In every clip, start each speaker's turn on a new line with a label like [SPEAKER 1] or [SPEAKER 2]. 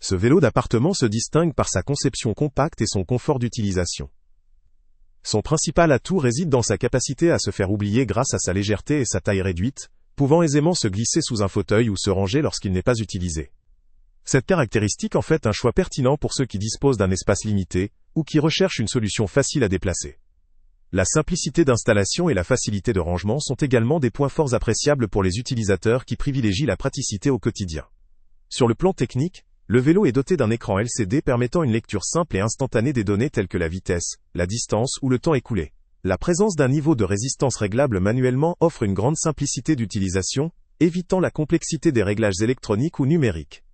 [SPEAKER 1] Ce vélo d'appartement se distingue par sa conception compacte et son confort d'utilisation. Son principal atout réside dans sa capacité à se faire oublier grâce à sa légèreté et sa taille réduite, pouvant aisément se glisser sous un fauteuil ou se ranger lorsqu'il n'est pas utilisé. Cette caractéristique en fait un choix pertinent pour ceux qui disposent d'un espace limité, ou qui recherchent une solution facile à déplacer. La simplicité d'installation et la facilité de rangement sont également des points forts appréciables pour les utilisateurs qui privilégient la praticité au quotidien. Sur le plan technique, le vélo est doté d'un écran LCD permettant une lecture simple et instantanée des données telles que la vitesse, la distance ou le temps écoulé. La présence d'un niveau de résistance réglable manuellement offre une grande simplicité d'utilisation, évitant la complexité des réglages électroniques ou numériques.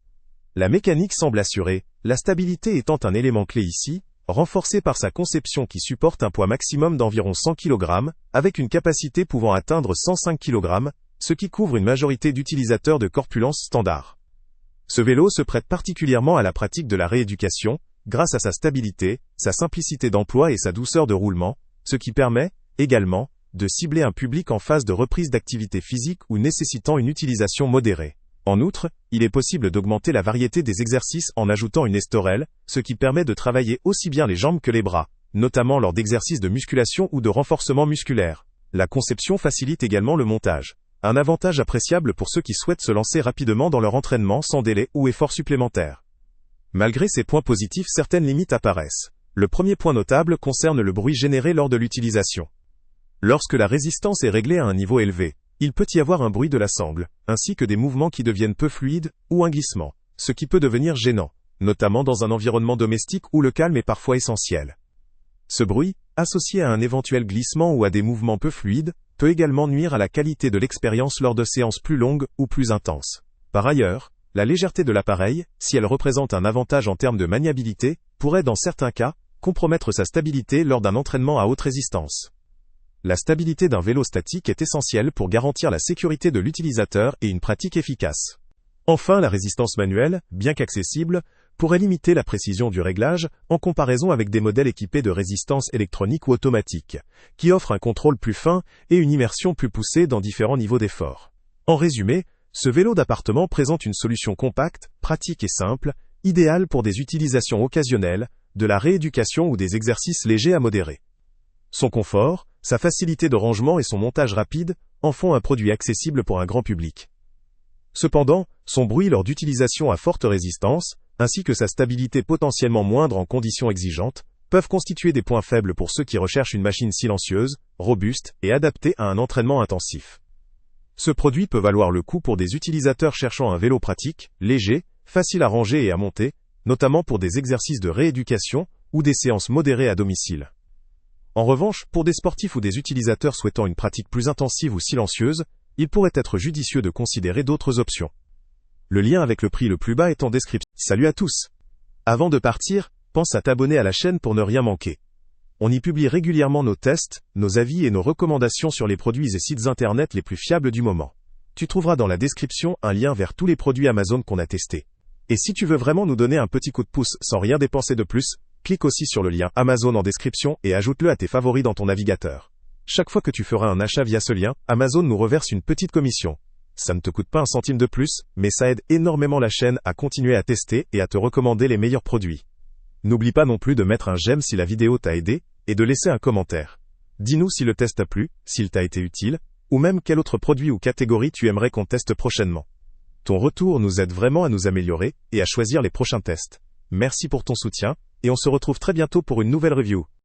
[SPEAKER 1] La mécanique semble assurée, la stabilité étant un élément clé ici, renforcée par sa conception qui supporte un poids maximum d'environ 100 kg, avec une capacité pouvant atteindre 105 kg, ce qui couvre une majorité d'utilisateurs de corpulence standard. Ce vélo se prête particulièrement à la pratique de la rééducation, grâce à sa stabilité, sa simplicité d'emploi et sa douceur de roulement, ce qui permet, également, de cibler un public en phase de reprise d'activité physique ou nécessitant une utilisation modérée. En outre, il est possible d'augmenter la variété des exercices en ajoutant une estorelle, ce qui permet de travailler aussi bien les jambes que les bras, notamment lors d'exercices de musculation ou de renforcement musculaire. La conception facilite également le montage. Un avantage appréciable pour ceux qui souhaitent se lancer rapidement dans leur entraînement sans délai ou effort supplémentaire. Malgré ces points positifs, certaines limites apparaissent. Le premier point notable concerne le bruit généré lors de l'utilisation. Lorsque la résistance est réglée à un niveau élevé, il peut y avoir un bruit de la sangle, ainsi que des mouvements qui deviennent peu fluides, ou un glissement, ce qui peut devenir gênant, notamment dans un environnement domestique où le calme est parfois essentiel. Ce bruit, associé à un éventuel glissement ou à des mouvements peu fluides, peut également nuire à la qualité de l'expérience lors de séances plus longues ou plus intenses. Par ailleurs, la légèreté de l'appareil, si elle représente un avantage en termes de maniabilité, pourrait dans certains cas, compromettre sa stabilité lors d'un entraînement à haute résistance. La stabilité d'un vélo statique est essentielle pour garantir la sécurité de l'utilisateur et une pratique efficace. Enfin, la résistance manuelle, bien qu'accessible, pourrait limiter la précision du réglage en comparaison avec des modèles équipés de résistance électronique ou automatique, qui offrent un contrôle plus fin et une immersion plus poussée dans différents niveaux d'effort. En résumé, ce vélo d'appartement présente une solution compacte, pratique et simple, idéale pour des utilisations occasionnelles, de la rééducation ou des exercices légers à modérés. Son confort, sa facilité de rangement et son montage rapide en font un produit accessible pour un grand public. Cependant, son bruit lors d'utilisation à forte résistance, ainsi que sa stabilité potentiellement moindre en conditions exigeantes, peuvent constituer des points faibles pour ceux qui recherchent une machine silencieuse, robuste et adaptée à un entraînement intensif. Ce produit peut valoir le coup pour des utilisateurs cherchant un vélo pratique, léger, facile à ranger et à monter, notamment pour des exercices de rééducation ou des séances modérées à domicile. En revanche, pour des sportifs ou des utilisateurs souhaitant une pratique plus intensive ou silencieuse, il pourrait être judicieux de considérer d'autres options. Le lien avec le prix le plus bas est en description. Salut à tous! Avant de partir, pense à t'abonner à la chaîne pour ne rien manquer. On y publie régulièrement nos tests, nos avis et nos recommandations sur les produits et sites internet les plus fiables du moment. Tu trouveras dans la description un lien vers tous les produits Amazon qu'on a testés. Et si tu veux vraiment nous donner un petit coup de pouce sans rien dépenser de plus, clique aussi sur le lien Amazon en description et ajoute-le à tes favoris dans ton navigateur. Chaque fois que tu feras un achat via ce lien, Amazon nous reverse une petite commission. Ça ne te coûte pas un centime de plus, mais ça aide énormément la chaîne à continuer à tester et à te recommander les meilleurs produits. N'oublie pas non plus de mettre un j'aime si la vidéo t'a aidé, et de laisser un commentaire. Dis-nous si le test t'a plu, s'il t'a été utile, ou même quel autre produit ou catégorie tu aimerais qu'on teste prochainement. Ton retour nous aide vraiment à nous améliorer, et à choisir les prochains tests. Merci pour ton soutien, et on se retrouve très bientôt pour une nouvelle review.